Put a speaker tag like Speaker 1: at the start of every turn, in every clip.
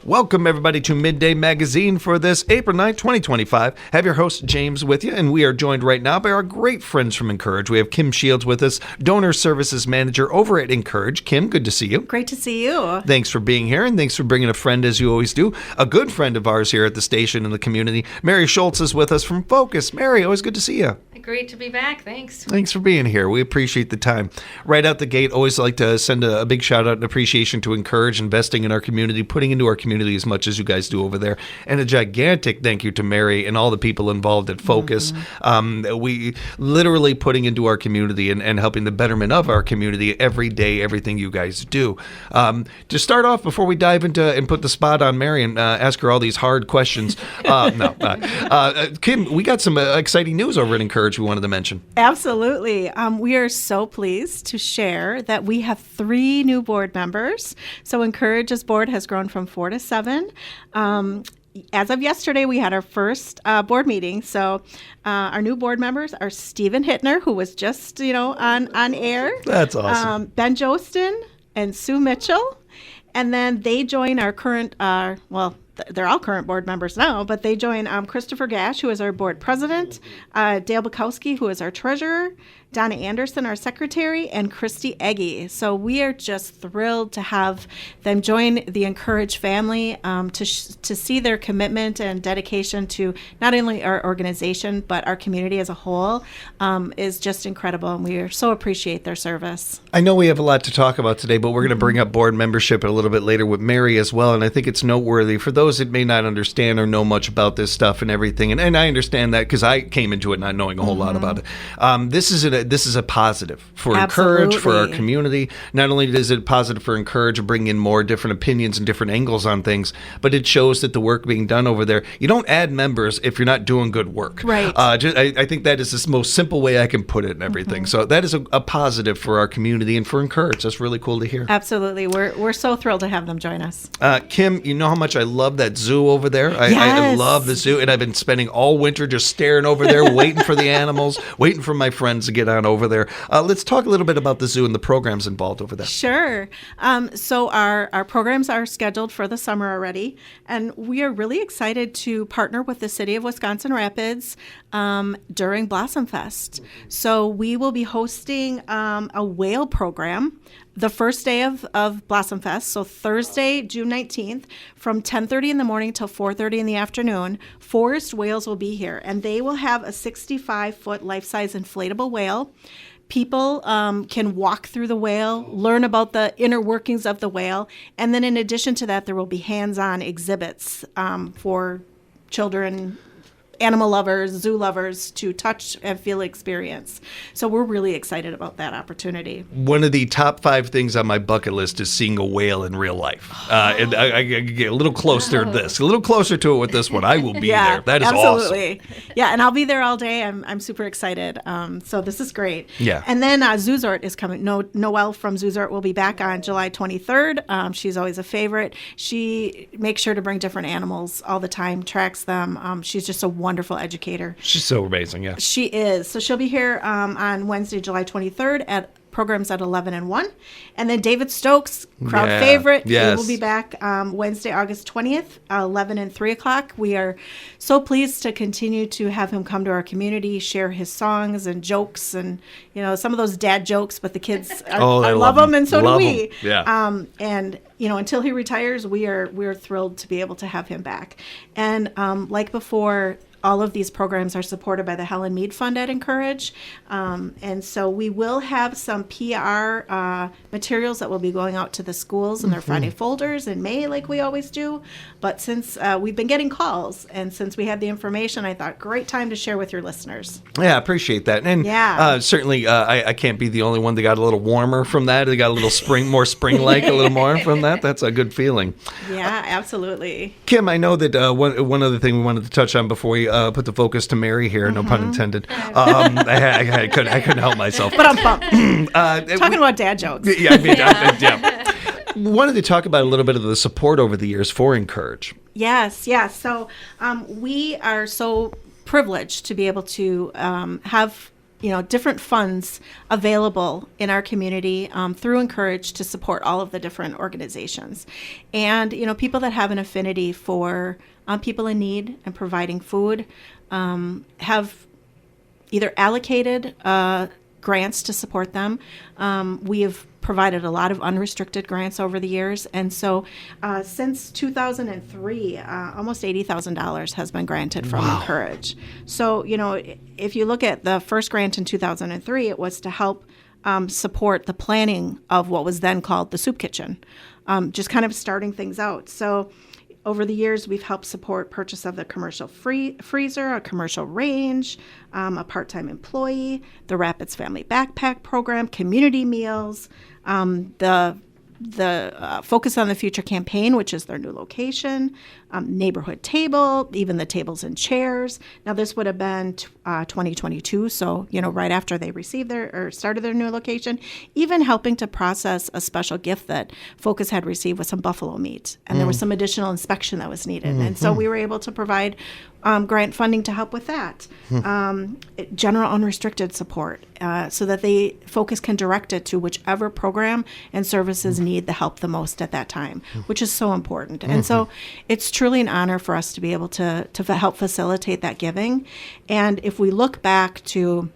Speaker 1: Welcome, everybody, to Midday Magazine for this April 9th, 2025. Have your host, James, with you, and we are joined right now by our great friends from Encourage. We have Kim Shields with us, Donor Services Manager over at Encourage. Kim, good to see you.
Speaker 2: Great to see you.
Speaker 1: Thanks for being here, and thanks for bringing a friend, as you always do. A good friend of ours here at the station and the community. Mary Schultz is with us from Focus. Mary, always good to see you.
Speaker 3: Great to be back. Thanks.
Speaker 1: Thanks for being here. We appreciate the time. Right out the gate, always like to send a big shout out and appreciation to Encourage, investing in our community, putting into our community as much as you guys do over there. And a gigantic thank you to Mary and all the people involved at Focus. We literally putting into our community and helping the betterment of our community every day, everything you guys do. To start off, before we dive into and put the spot on Mary and ask her all these hard questions, Kim, we got some exciting news over at Encourage we wanted to mention.
Speaker 2: Absolutely. We are so pleased to share that we have 3 new board members. So Encourage's board has grown from 4 to 7. As of yesterday, we had our first board meeting. So our new board members are Stephen Hittner, who was just, on air.
Speaker 1: That's awesome.
Speaker 2: Ben Jostin and Sue Mitchell. And then they join our current, they're all current board members now, but they join Christopher Gash, who is our board president, Dale Bukowski, who is our treasurer, Donna Anderson, our secretary, and Christy Eggy. So we are just thrilled to have them join the Encourage family, to see their commitment and dedication to not only our organization, but our community as a whole is just incredible, and we so appreciate their service.
Speaker 1: I know we have a lot to talk about today, but we're going to bring up board membership a little bit later with Mary as well, and I think it's noteworthy for those that may not understand or know much about this stuff and everything, and I understand that because I came into it not knowing a whole lot about it. This is a positive for Encourage, for our community. Not only is it positive for Encourage to bring in more different opinions and different angles on things, but it shows that the work being done over there, you don't add members if you're not doing good work.
Speaker 2: Right.
Speaker 1: I think that is the most simple way I can put it and everything. So that is a positive for our community and for Encourage. That's really cool to hear.
Speaker 2: Absolutely. We're so thrilled to have them join us.
Speaker 1: Kim, you know how much I love that zoo over there? I love the zoo, and I've been spending all winter just staring over there, waiting for the animals, waiting for my friends to get on over there. Let's talk a little bit about the zoo and the programs involved over there.
Speaker 2: Sure. So our programs are scheduled for the summer already, and we are really excited to partner with the City of Wisconsin Rapids during Blossom Fest. So we will be hosting a whale program the first day of Blossom Fest, so Thursday, June 19th, from 10:30 in the morning till 4:30 in the afternoon. Forest whales will be here, and they will have a 65-foot life-size inflatable whale. People can walk through the whale, learn about the inner workings of the whale, and then in addition to that, there will be hands-on exhibits for children, animal lovers, zoo lovers to touch and feel experience. So we're really excited about that opportunity.
Speaker 1: One of the top 5 things on my bucket list is seeing a whale in real life. And I get a little closer to this, a little closer to it with this one. I will be there. That is
Speaker 2: absolutely.
Speaker 1: Awesome.
Speaker 2: Yeah, and I'll be there all day. I'm super excited. So this is great.
Speaker 1: Yeah.
Speaker 2: And then Zoozort is coming. Noelle from Zoozort will be back on July 23rd. She's always a favorite. She makes sure to bring different animals all the time, tracks them. She's just a wonderful educator.
Speaker 1: She's so amazing, yeah.
Speaker 2: She is. So she'll be here on Wednesday, July 23rd at programs at 11 and 1. And then David Stokes, crowd favorite.
Speaker 1: Yes.
Speaker 2: He will be back Wednesday, August 20th, 11 and 3 o'clock. We are so pleased to continue to have him come to our community, share his songs and jokes and, some of those dad jokes, but the kids love them, and so do we.
Speaker 1: Yeah.
Speaker 2: And until he retires, we're thrilled to be able to have him back. And like before, all of these programs are supported by the Helen Mead Fund at Encourage. And so we will have some PR materials that will be going out to the schools in their Friday folders in May, like we always do. But since we've been getting calls, and since we had the information, I thought, great time to share with your listeners.
Speaker 1: Yeah, I appreciate that. And certainly I can't be the only one that got a little warmer from that. They got a little more spring-like, a little more from that. That's a good feeling.
Speaker 2: Yeah, absolutely.
Speaker 1: Kim, I know that one other thing we wanted to touch on before we put the focus to Mary here, no pun intended. I couldn't help myself.
Speaker 2: But I'm pumped. Talking about dad jokes.
Speaker 1: Yeah, I mean, yeah. Wanted to talk about a little bit of the support over the years for Encourage.
Speaker 2: Yes. So we are so privileged to be able to have different funds available in our community through Encourage to support all of the different organizations. And, people that have an affinity for people in need and providing food have either allocated grants to support them. We have provided a lot of unrestricted grants over the years. And so since 2003, almost $80,000 has been granted from Encourage. So, if you look at the first grant in 2003, it was to help support the planning of what was then called the soup kitchen, just kind of starting things out. So over the years, we've helped support purchase of the commercial freezer, a commercial range, a part-time employee, the Rapids Family Backpack Program, community meals, the Focus on the Future campaign, which is their new location, neighborhood table, even the tables and chairs. Now, this would have been 2022, so, right after they received started their new location, even helping to process a special gift that Focus had received with some buffalo meat. And there was some additional inspection that was needed. And so we were able to provide grant funding to help with that. General unrestricted support so that Focus can direct it to whichever program and services need the help the most at that time, which is so important. And so it's truly an honor for us to be able to help facilitate that giving. And if we look back to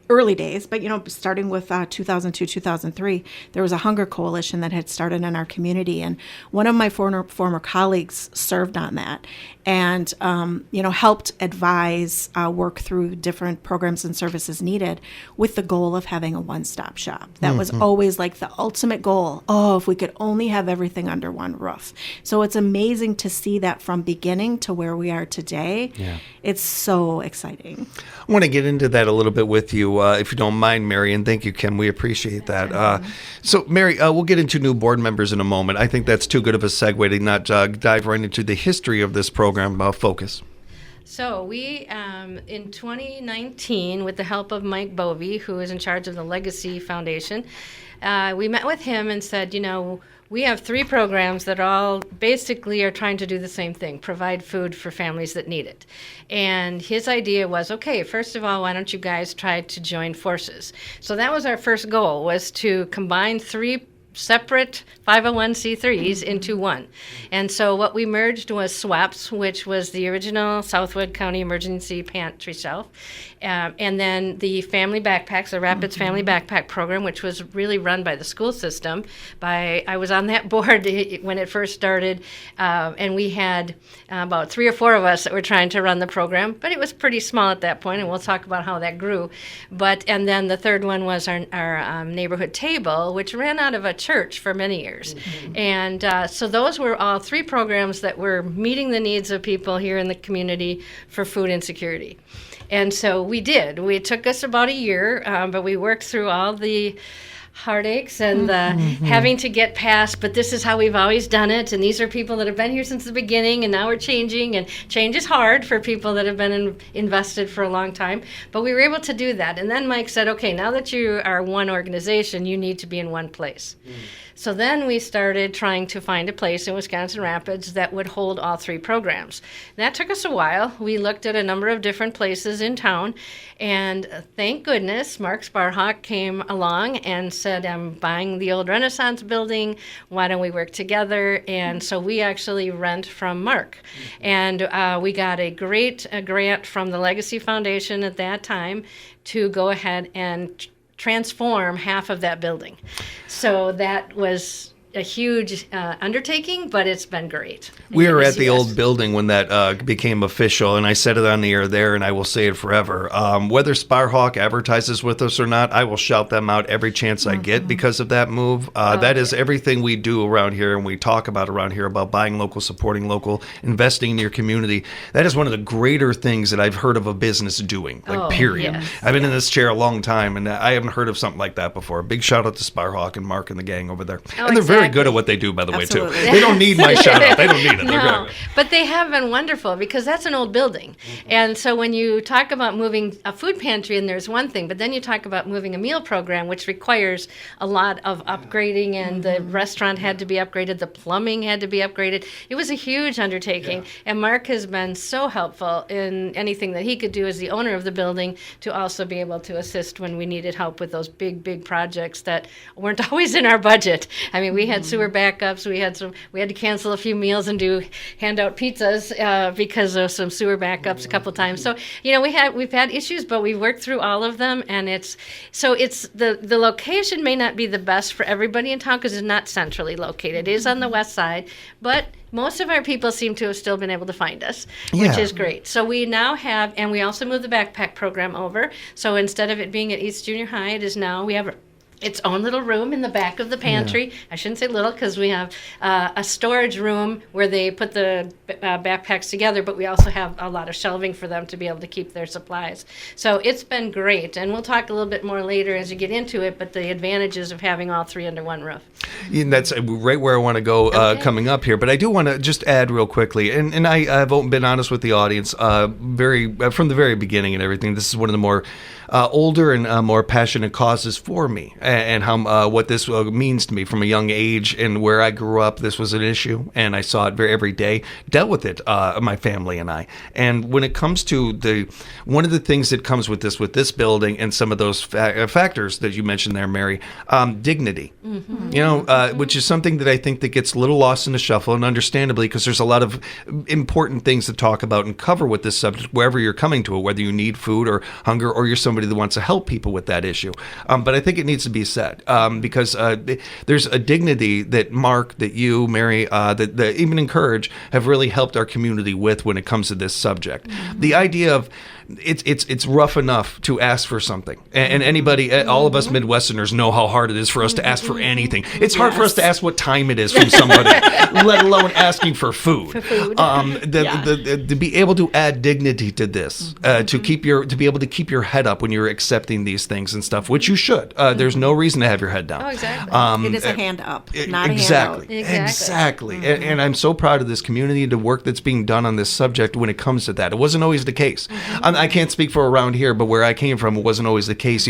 Speaker 2: early days, but starting with 2002, 2003, there was a hunger coalition that had started in our community, and one of my former colleagues served on that, and helped advise, work through different programs and services needed, with the goal of having a one-stop shop. That was always like the ultimate goal. Oh, if we could only have everything under one roof. So it's amazing to see that from beginning to where we are today. Yeah. It's so exciting.
Speaker 1: I want to get into that a little bit with you, if you don't mind, Mary, and thank you, Kim. We appreciate that. So, Mary, we'll get into new board members in a moment. I think that's too good of a segue to not dive right into the history of this program, Focus.
Speaker 3: So we, in 2019, with the help of Mike Bovey, who is in charge of the Legacy Foundation, we met with him and said, we have 3 programs that all basically are trying to do the same thing, provide food for families that need it. And his idea was, okay, first of all, why don't you guys try to join forces? So that was our first goal, was to combine 3 separate 501c3s into one. And so what we merged was SWAPS, which was the original Southwood County Emergency Pantry Shelf, and then the Family Backpacks, the Rapids Family Backpack Program, which was really run by the school system. I was on that board when it first started, and we had about 3 or 4 of us that were trying to run the program, but it was pretty small at that point, and we'll talk about how that grew. And then the third one was our neighborhood table, which ran out of a church for many years. And so those were all 3 programs that were meeting the needs of people here in the community for food insecurity. And so we did. It took us about a year, but we worked through all the heartaches and having to get past, but this is how we've always done it, and these are people that have been here since the beginning, and now we're changing, and change is hard for people that have been invested for a long time, but we were able to do that. And then Mike said, okay, now that you are one organization, you need to be in one place. So then we started trying to find a place in Wisconsin Rapids that would hold all 3 programs. That took us a while. We looked at a number of different places in town, and thank goodness Mark Sparhawk came along and said, I'm buying the old Renaissance building, why don't we work together? And so we actually rent from Mark. And we got a great grant from the Legacy Foundation at that time to go ahead and transform half of that building. So that was a huge undertaking, but it's been great.
Speaker 1: We were at the old building when that became official, and I said it on the air there, and I will say it forever. Whether Sparhawk advertises with us or not, I will shout them out every chance I get because of that move. That is everything we do around here, and we talk about around here about buying local, supporting local, investing in your community. That is one of the greater things that I've heard of a business doing, period. Yes. I've been in this chair a long time, and I haven't heard of something like that before. Big shout out to Sparhawk and Mark and the gang over there. And they're very very good at what they do, by the way, too.
Speaker 2: Absolutely.
Speaker 1: They don't need my shout out. They don't need it. They're
Speaker 3: No,
Speaker 1: good.
Speaker 3: but they have been wonderful because that's an old building. And so when you talk about moving a food pantry, and there's one thing, but then you talk about moving a meal program, which requires a lot of upgrading, and the restaurant had to be upgraded, the plumbing had to be upgraded. It was a huge undertaking. And Mark has been so helpful in anything that he could do as the owner of the building to also be able to assist when we needed help with those big projects that weren't always in our budget. I mean, we had sewer backups, we had to cancel a few meals and hand out pizzas because of some sewer backups a couple of times. So, we've had issues, but we've worked through all of them, and it's the location may not be the best for everybody in town because it's not centrally located. It is on the west side, but most of our people seem to have still been able to find us, which is great. So we now have, and we also moved the backpack program over. So instead of it being at East Junior High, it is now, we have its own little room in the back of the pantry. I shouldn't say little because we have a storage room where they put the backpacks together, but we also have a lot of shelving for them to be able to keep their supplies. So it's been great, and we'll talk a little bit more later as you get into it, but the advantages of having all three under one roof.
Speaker 1: Yeah, that's right where I want to go coming up here, but I do want to just add real quickly, and I've been honest with the audience from the very beginning and everything. This is one of the more older and more passionate causes for me, and how what this means to me from a young age, and where I grew up. This was an issue, and I saw it every day. Dealt with it, my family and I. And when it comes to one of the things that comes with this building, and some of those factors that you mentioned there, Mary, dignity. Which is something that I think that gets a little lost in the shuffle, and understandably, because there's a lot of important things to talk about and cover with this subject, wherever you're coming to it, whether you need food or hunger, or you're somebody that wants to help people with that issue. But I think it needs to be said, because there's a dignity that Mark, that you, Mary, that even Encourage have really helped our community with when it comes to this subject. The idea of it's rough enough to ask for something, and anybody, all of us Midwesterners know how hard it is for us to ask for anything. It's hard for us to ask what time it is from somebody, let alone asking for food. To be able to add dignity to this, to be able to keep your head up when you're accepting these things and stuff, which you should. There's no reason to have your head down.
Speaker 3: Oh, exactly.
Speaker 2: It is a hand up, not
Speaker 1: exactly.
Speaker 2: a hand out.
Speaker 1: Exactly. And I'm so proud of this community, the work that's being done on this subject when it comes to that. It wasn't always the case. I can't speak for around here, but where I came from, it wasn't always the case.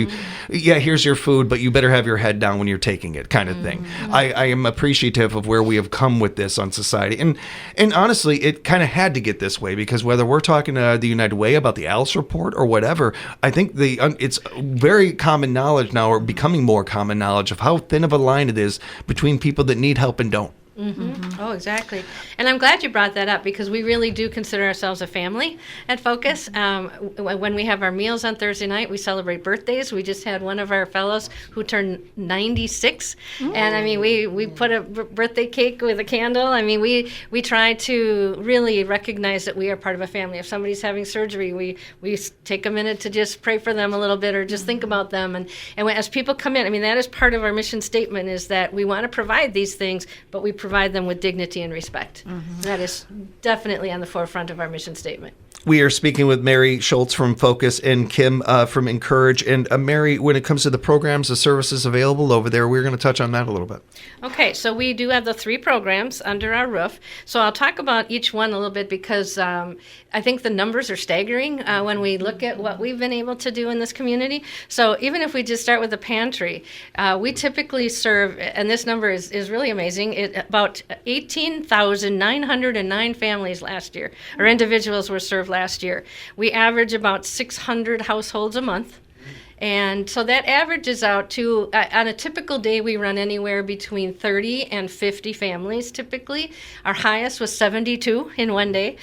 Speaker 1: Here's your food, but you better have your head down when you're taking it, kind of thing. I am appreciative of where we have come with this on society. And honestly, it kind of had to get this way, because whether we're talking to the United Way about the Alice Report or whatever, I think it's very common knowledge now, or becoming more common knowledge, of how thin of a line it is between people that need help and don't.
Speaker 3: Oh, exactly. And I'm glad you brought that up, because we really do consider ourselves a family at Focus. When we have our meals on Thursday night, we celebrate birthdays. We just had one of our fellows who turned 96. And I mean, we put a birthday cake with a candle. I mean, we try to really recognize that we are part of a family. If somebody's having surgery, we take a minute to just pray for them a little bit, or just think about them. And as people come in, I mean, that is part of our mission statement, is that we want to provide these things, but we provide them with dignity and respect. That is definitely on the forefront of our mission statement.
Speaker 1: We are speaking with Mary Schultz from Focus and Kim from Encourage. And Mary, when it comes to the programs, the services available over there, we're going to touch on that a little bit.
Speaker 3: Okay, so we do have the three programs under our roof. So I'll talk about each one a little bit, because I think the numbers are staggering when we look at what we've been able to do in this community. So even if we just start with the pantry, we typically serve, and this number is really amazing, about 18,909 families last year, or individuals were served last year. We average about 600 households a month. And so that averages out to, on a typical day, we run anywhere between 30 and 50 families typically. Our highest was 72 in one day.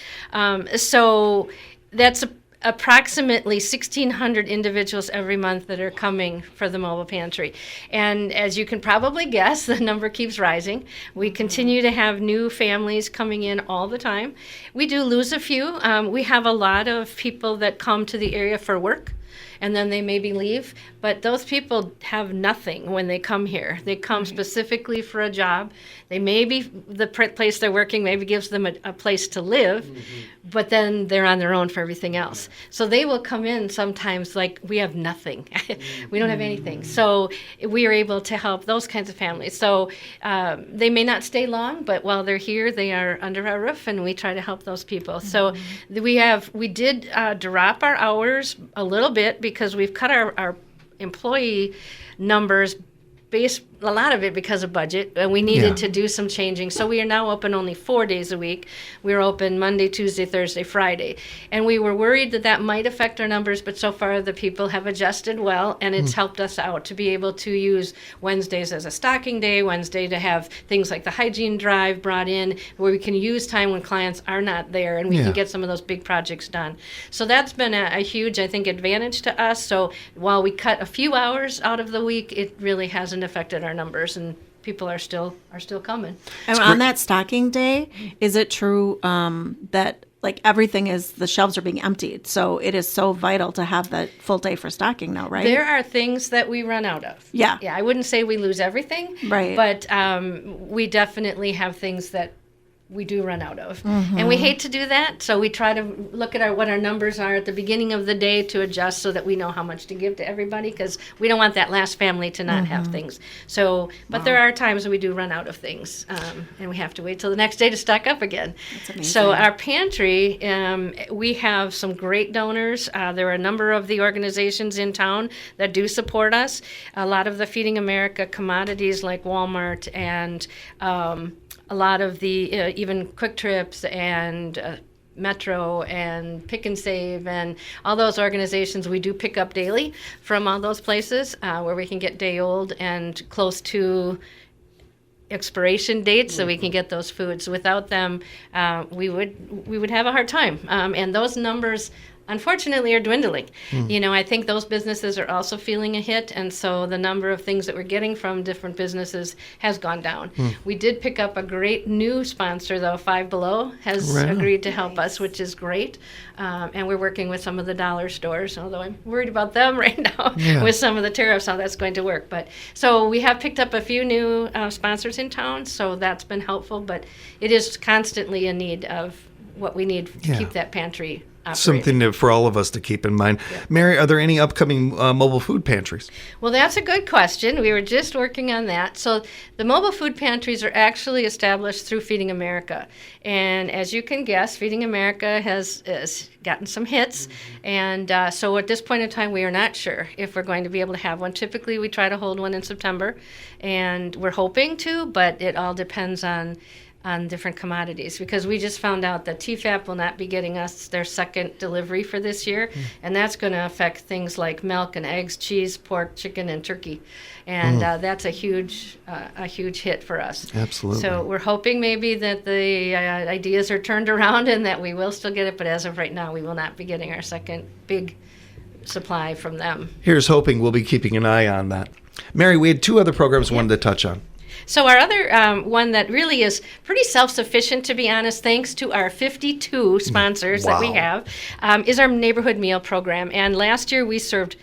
Speaker 3: So that's approximately 1,600 individuals every month that are coming for the mobile pantry. And as you can probably guess, the number keeps rising. We continue to have new families coming in all the time. We do lose a few. We have a lot of people that come to the area for work. and then they maybe leave. But those people have nothing when they come here. They come specifically for a job. They maybe, the place they're working maybe gives them a place to live, but then they're on their own for everything else. So they will come in sometimes like, we have nothing. We don't have anything. So we are able to help those kinds of families. So they may not stay long, but while they're here, they are under our roof, and we try to help those people. So we did drop our hours a little bit because we've cut our employee numbers, a lot of it because of budget, and we needed to do some changing. So we are now open only 4 days a week. We're open Monday, Tuesday, Thursday, Friday. And we were worried that might affect our numbers, but so far the people have adjusted well, and it's helped us out to be able to use Wednesdays as a stocking day, Wednesday to have things like the hygiene drive brought in, where we can use time when clients are not there, and we can get some of those big projects done. So that's been a huge, I think, advantage to us. So while we cut a few hours out of the week, it really hasn't affected our numbers, and people are still coming.
Speaker 2: And on that stocking day, is it true that like everything the shelves are being emptied? So it is so vital to have that full day for stocking now, right?
Speaker 3: There are things that we run out of. Yeah, I wouldn't say we lose everything, right? But we definitely have things that we do run out of. And we hate to do that, so we try to look at what our numbers are at the beginning of the day to adjust so that we know how much to give to everybody, because we don't want that last family to not have things. So, but there are times when we do run out of things, and we have to wait till the next day to stock up again. That's amazing. So our pantry, we have some great donors. There are a number of the organizations in town that do support us. A lot of the Feeding America commodities like Walmart and a lot of the even Quick Trips and Metro and Pick and Save and all those organizations, we do pick up daily from all those places where we can get day old and close to expiration dates, so we can get those foods. Without them, we would have a hard time. And those numbers, unfortunately, are dwindling. I think those businesses are also feeling a hit, and so the number of things that we're getting from different businesses has gone down. We did pick up a great new sponsor, though. Five Below has agreed to help us, which is great. And we're working with some of the dollar stores, although I'm worried about them right now with some of the tariffs, how that's going to work. But so we have picked up a few new sponsors in town, so that's been helpful, but it is constantly a need of what we need to keep that pantry operating.
Speaker 1: Something for all of us to keep in mind. Mary, are there any upcoming mobile food pantries?
Speaker 3: Well, that's a good question. We were just working on that. So the mobile food pantries are actually established through Feeding America. And as you can guess, Feeding America has gotten some hits. And so at this point in time, we are not sure if we're going to be able to have one. Typically, we try to hold one in September, and we're hoping to, but it all depends on different commodities, because we just found out that TFAP will not be getting us their second delivery for this year, and that's going to affect things like milk and eggs, cheese, pork, chicken, and turkey, and that's a huge hit for us.
Speaker 1: Absolutely.
Speaker 3: So we're hoping maybe that the ideas are turned around and that we will still get it, but as of right now, we will not be getting our second big supply from them.
Speaker 1: Here's hoping. We'll be keeping an eye on that. Mary, we had two other programs we wanted to touch on.
Speaker 3: So our other one that really is pretty self-sufficient, to be honest, thanks to our 52 sponsors that we have, is our neighborhood meal program. And last year we served,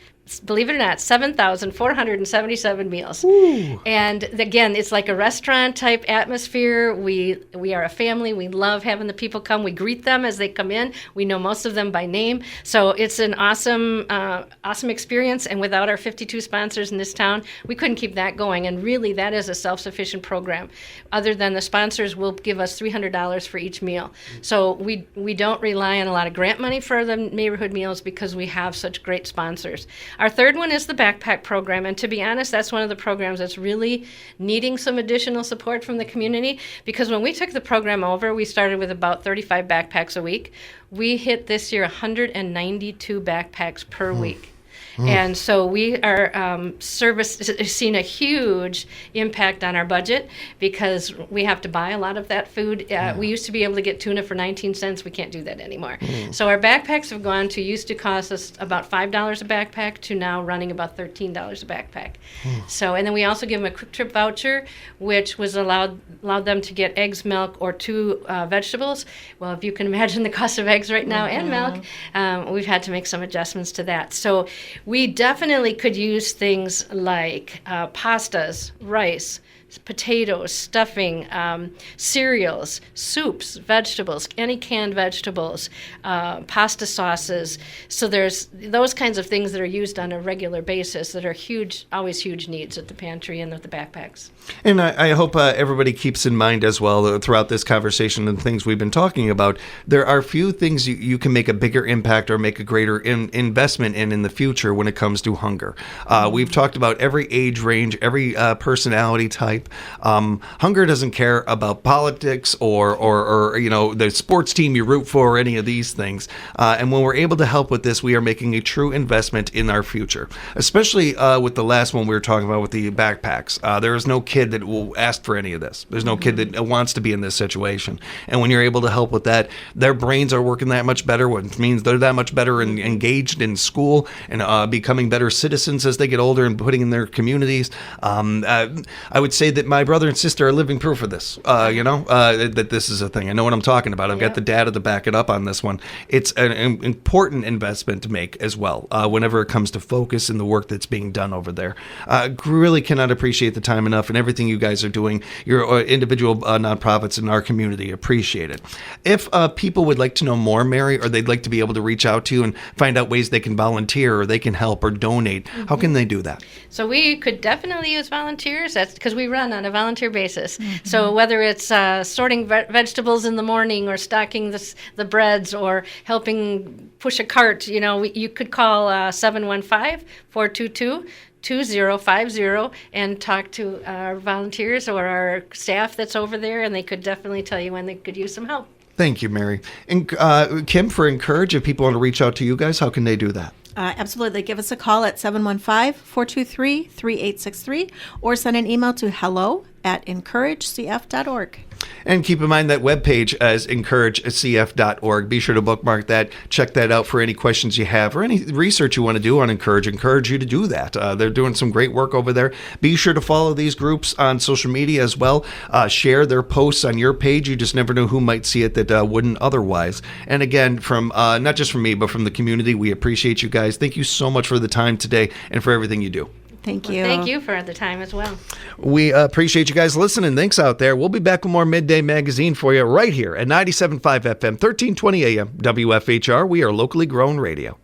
Speaker 3: believe it or not, 7,477 meals. Ooh. And again, it's like a restaurant type atmosphere. We are a family. We love having the people come. We greet them as they come in. We know most of them by name. So it's an awesome experience. And without our 52 sponsors in this town, we couldn't keep that going. And really, that is a self-sufficient program. Other than the sponsors will give us $300 for each meal. So we don't rely on a lot of grant money for the neighborhood meals because we have such great sponsors. Our third one is the backpack program, and to be honest, that's one of the programs that's really needing some additional support from the community, because when we took the program over, we started with about 35 backpacks a week. We hit this year 192 backpacks per week. And so we are seeing a huge impact on our budget because we have to buy a lot of that food. We used to be able to get tuna for 19 cents. We can't do that anymore. So our backpacks have gone to, used to cost us about $5 a backpack to now running about $13 a backpack. So, and then we also give them a Quick Trip voucher, which was allowed them to get eggs, milk, or 2 vegetables. Well, if you can imagine the cost of eggs right now and milk, we've had to make some adjustments to that. So we definitely could use things like pastas, rice, potatoes, stuffing, cereals, soups, vegetables, any canned vegetables, pasta sauces. So there's those kinds of things that are used on a regular basis that are always huge needs at the pantry and at the backpacks.
Speaker 1: And I hope everybody keeps in mind as well throughout this conversation and things we've been talking about, there are few things you can make a bigger impact or make a greater investment in the future when it comes to hunger. We've talked about every age range, every personality type. Hunger doesn't care about politics or the sports team you root for or any of these things. And when we're able to help with this, we are making a true investment in our future, especially with the last one we were talking about with the backpacks. There is no kid that will ask for any of this. There's no kid that wants to be in this situation. And when you're able to help with that, their brains are working that much better, which means they're that much better and engaged in school and becoming better citizens as they get older and putting in their communities. I would say that my brother and sister are living proof of this, that this is a thing. I know what I'm talking about. I've got the data to back it up on this one. It's an important investment to make as well whenever it comes to focus and the work that's being done over there. Really cannot appreciate the time enough and everything you guys are doing, your individual nonprofits in our community. Appreciate it. If people would like to know more, Mary, or they'd like to be able to reach out to you and find out ways they can volunteer or they can help or donate, how can they do that?
Speaker 3: So we could definitely use volunteers. That's because we run on a volunteer basis. So whether it's sorting vegetables in the morning or stocking the breads or helping push a cart, you could call 715-422-2050 and talk to our volunteers or our staff that's over there, and they could definitely tell you when they could use some help.
Speaker 1: Thank you, Mary. And Kim, for Encourage, if people want to reach out to you guys, how can they do that?
Speaker 2: Absolutely. Give us a call at 715-423-3863 or send an email to hello@encouragecf.org.
Speaker 1: And keep in mind that webpage as encouragecf.org. Be sure to bookmark that. Check that out for any questions you have or any research you want to do on Encourage. Encourage you to do that. They're doing some great work over there. Be sure to follow these groups on social media as well. Share their posts on your page. You just never know who might see it that wouldn't otherwise. And again, from not just from me, but from the community, we appreciate you guys. Thank you so much for the time today and for everything you do.
Speaker 2: Thank you.
Speaker 3: Thank you for the time as well.
Speaker 1: We appreciate you guys listening. Thanks out there. We'll be back with more Midday Magazine for you right here at 97.5 FM, 1320 AM, WFHR. We are locally grown radio.